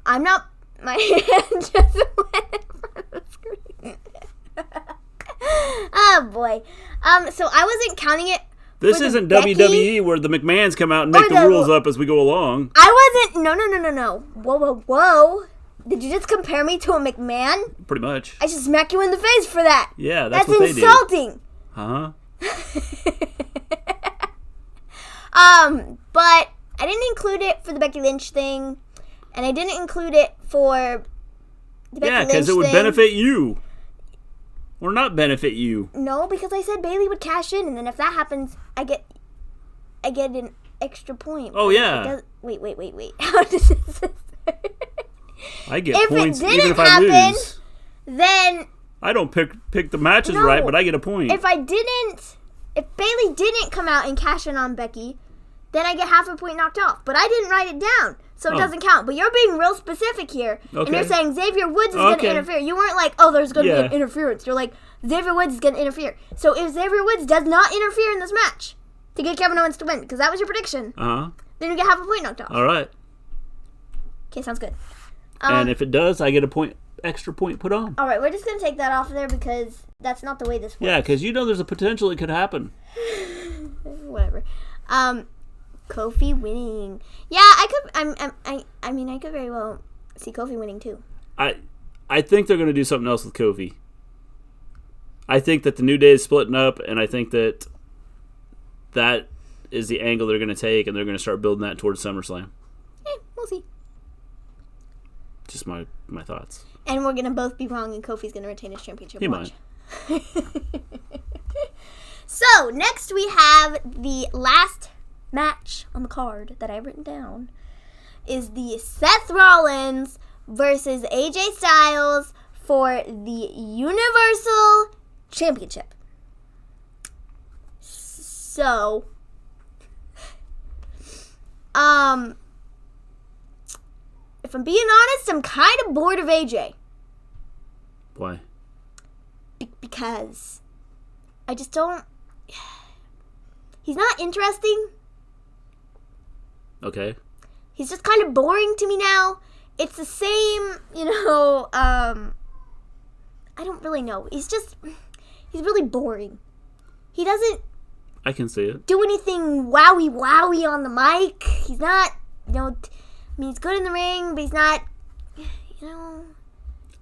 I'm not. My hand just went in front of the screen. Oh boy. So I wasn't counting it. This isn't WWE where the McMahons come out and make the rules up as we go along. I wasn't. No. Whoa. Did you just compare me to a McMahon? Pretty much. I should smack you in the face for that. Yeah, that's what they do. That's insulting. Huh? But I didn't include it for the Becky Lynch thing, and I didn't include it for the Becky Lynch thing. Yeah, because it would benefit you. Or not benefit you. No, because I said Bayley would cash in, and then if that happens, I get an extra point. Oh, yeah. Wait. How does this I get points even if I lose. Then I don't pick the matches right, but I get a point. If Bayley didn't come out and cash in on Becky, then I get half a point knocked off. But I didn't write it down, so it doesn't count. But you're being real specific here. Okay. And you're saying Xavier Woods is going to interfere. You weren't like, oh, there's going to be an interference. You're like, Xavier Woods is going to interfere. So if Xavier Woods does not interfere in this match to get Kevin Owens to win, because that was your prediction, then you get half a point knocked off. All right. Okay, sounds good. And if it does, I get extra point put on. All right, we're just going to take that off of there because that's not the way this works. Yeah, because there's a potential it could happen. Whatever. Kofi winning. Yeah, I could very well see Kofi winning too. I think they're going to do something else with Kofi. I think that the New Day is splitting up, and I think that is the angle they're going to take, and they're going to start building that towards SummerSlam. We'll see. Just my thoughts. And we're going to both be wrong, and Kofi's going to retain his championship. He might. So, next we have the last match on the card that I've written down is the Seth Rollins versus AJ Styles for the Universal Championship. So, if I'm being honest, I'm kind of bored of AJ. Why? Because I just don't... He's not interesting. Okay. He's just kind of boring to me now. It's the same, I don't really know. He's really boring. He doesn't... I can see it. Do anything wowie on the mic. He's not, he's good in the ring, but he's not,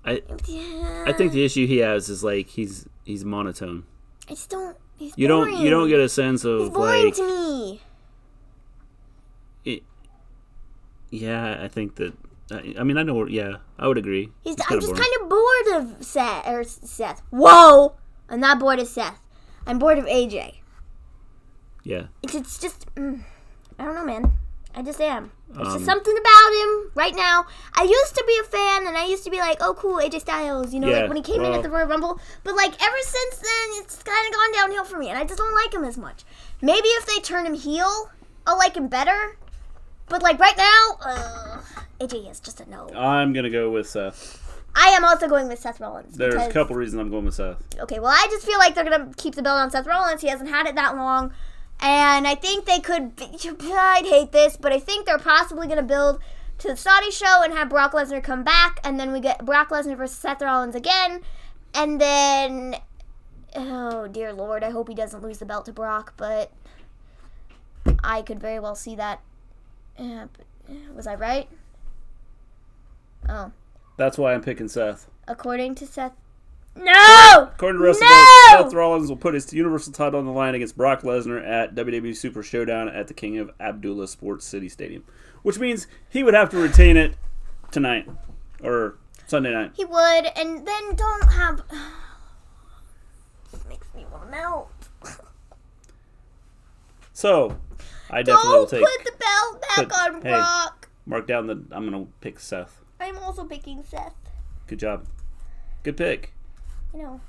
I think the issue he has is like he's monotone. I just don't. He's you boring. You don't get a sense of he's boring to me. Yeah, I think that. I know. Yeah, I would agree. I'm just kind of bored of Seth. Whoa! I'm not bored of Seth. I'm bored of AJ. Yeah. It's just. I don't know, man. I just am. There's just something about him right now. I used to be a fan, and I used to be like, oh, cool, AJ Styles, like when he came in at the Royal Rumble. But, ever since then, it's kind of gone downhill for me, and I just don't like him as much. Maybe if they turn him heel, I'll like him better. But, right now, AJ is just a no. I'm going to go with Seth. I am also going with Seth Rollins. There's a couple reasons I'm going with Seth. Okay, well, I just feel like they're going to keep the belt on Seth Rollins. He hasn't had it that long. And I think they could, I'd hate this, but I think they're possibly going to build to the Saudi show and have Brock Lesnar come back, and then we get Brock Lesnar versus Seth Rollins again, and then, oh dear Lord, I hope he doesn't lose the belt to Brock, but I could very well see that. Was I right? Oh. That's why I'm picking Seth. According to Seth. No! According to WrestleMania, Seth Rollins will put his Universal title on the line against Brock Lesnar at WWE Super Showdown at the King of Abdullah Sports City Stadium. Which means he would have to retain it tonight. Or Sunday night. He would, and then don't have... This makes me want to melt. So, I definitely will take... Don't put the belt back on Brock. Mark down I'm going to pick Seth. I'm also picking Seth. Good job. Good pick. Well,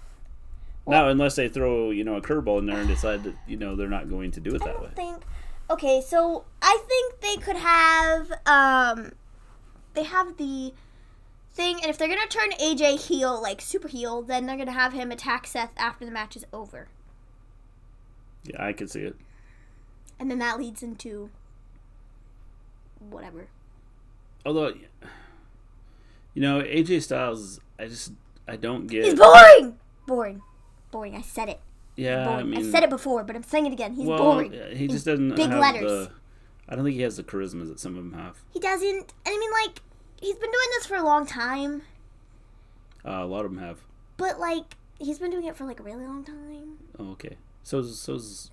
now, unless they throw, a curveball in there and decide that, they're not going to do it that way. Okay, so I think they could have, they have the thing, and if they're going to turn AJ heel, super heel, then they're going to have him attack Seth after the match is over. Yeah, I can see it. And then that leads into whatever. Although, AJ Styles, I don't get. He's boring. Boring. I said it. Yeah, boring. I said it before, but I'm saying it again. He's boring. He just doesn't big have letters. I don't think he has the charisma that some of them have. He doesn't. And I mean, like, he's been doing this for a long time. A lot of them have. But, like, he's been doing it for, like, a really long time. Oh, okay. So's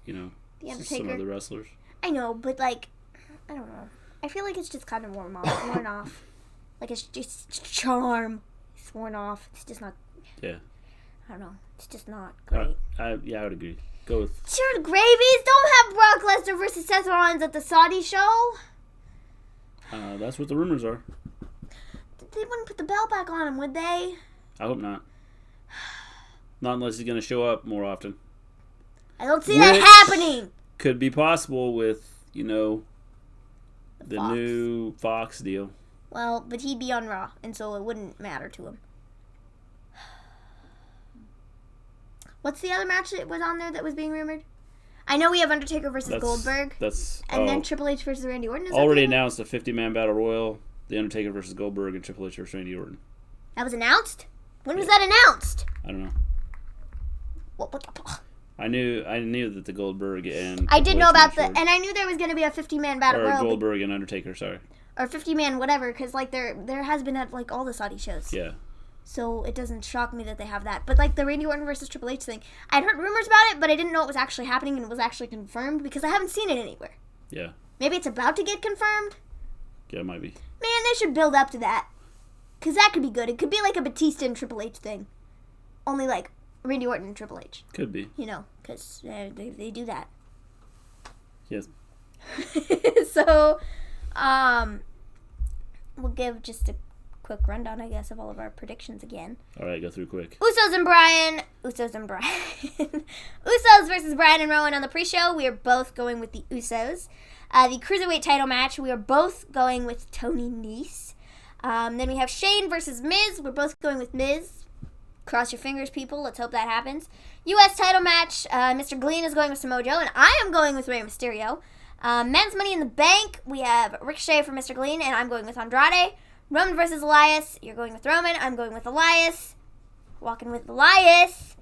The Undertaker. some other wrestlers. I know, but, like, I don't know. I feel like it's just kind of worn off. Like, it's just charm. It's worn off. It's just not... Yeah. I don't know. It's just not great. I would agree. Go with... Sure, Gravies. Don't have Brock Lesnar versus Seth Rollins at the Saudi show. That's what the rumors are. They wouldn't put the belt back on him, would they? I hope not. Not unless he's going to show up more often. I don't see that happening. Could be possible with, the Fox. new Fox deal. Well, but he'd be on Raw, and so it wouldn't matter to him. What's the other match that was on there that was being rumored? I know we have Undertaker versus Goldberg. Then Triple H versus Randy Orton. Is already announced a 50-man battle royal. The Undertaker versus Goldberg and Triple H versus Randy Orton. That was announced? When was that announced? I don't know. What? I knew that the Goldberg and I did know about and I knew there was going to be a 50-man battle royal. Or Goldberg and Undertaker, sorry. Or 50-man whatever, because like there has been at like all the Saudi shows. Yeah. So it doesn't shock me that they have that. But like the Randy Orton versus Triple H thing, I'd heard rumors about it, but I didn't know it was actually happening and it was actually confirmed because I haven't seen it anywhere. Yeah. Maybe it's about to get confirmed? Yeah, it might be. Man, they should build up to that. Because that could be good. It could be like a Batista and Triple H thing. Only like Randy Orton and Triple H. Could be. Because they do that. Yes. So, we'll give just a quick rundown, I guess, of all of our predictions again. All right, go through quick. Usos and Bryan. Usos versus Bryan and Rowan on the pre-show. We are both going with the Usos. The Cruiserweight title match, we are both going with Toney Nese. Then we have Shane versus Miz. We're both going with Miz. Cross your fingers, people. Let's hope that happens. U.S. title match, Mr. Gleen is going with Samoa Joe, and I am going with Rey Mysterio. Men's Money in the Bank, we have Ricochet for Mr. Gleen, and I'm going with Andrade. Roman versus Elias, you're going with Roman. I'm going with Elias. Walking with Elias.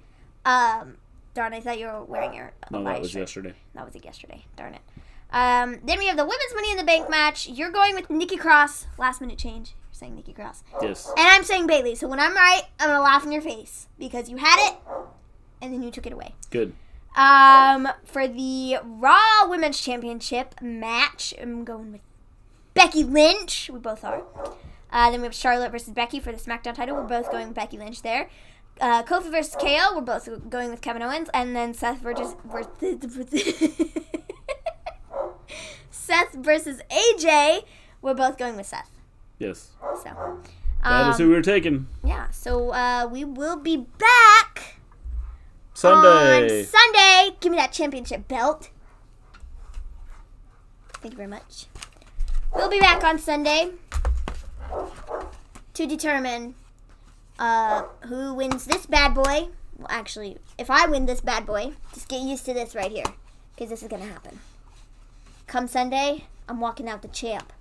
Darn, I thought you were wearing your No, Elias that was shirt. yesterday. That was yesterday. Darn it. Then we have the Women's Money in the Bank match. You're going with Nikki Cross. Last minute change. You're saying Nikki Cross. Yes. And I'm saying Bayley. So when I'm right, I'm going to laugh in your face. Because you had it, and then you took it away. Good. For the Raw Women's Championship match, I'm going with Becky Lynch. We both are. Then we have Charlotte versus Becky for the SmackDown title. We're both going with Becky Lynch there. Kofi versus KO. We're both going with Kevin Owens. And then Seth versus AJ. We're both going with Seth. Yes. So That is who we're taking. Yeah. So we will be back Sunday. on Sunday. Give me that championship belt. Thank you very much. We'll be back on Sunday to determine who wins this bad boy. Well, actually, if I win this bad boy, just get used to this right here, because this is going to happen. Come Sunday, I'm walking out the champ.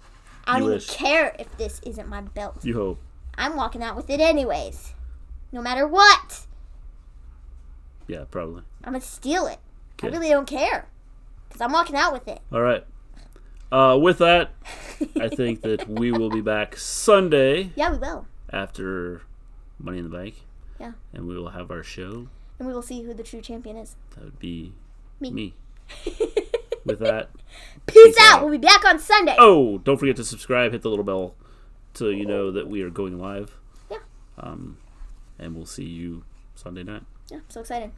I don't even care if this isn't my belt. You hope. I'm walking out with it anyways. No matter what. Yeah, probably. I'm going to steal it. Okay. I really don't care, because I'm walking out with it. All right. With that, I think that we will be back Sunday. Yeah, we will. After Money in the Bank. Yeah. And we will have our show. And we will see who the true champion is. That would be me. With that, peace out. We'll be back on Sunday. Oh, don't forget to subscribe. Hit the little bell so you know that we are going live. Yeah. And we'll see you Sunday night. Yeah, I'm so excited.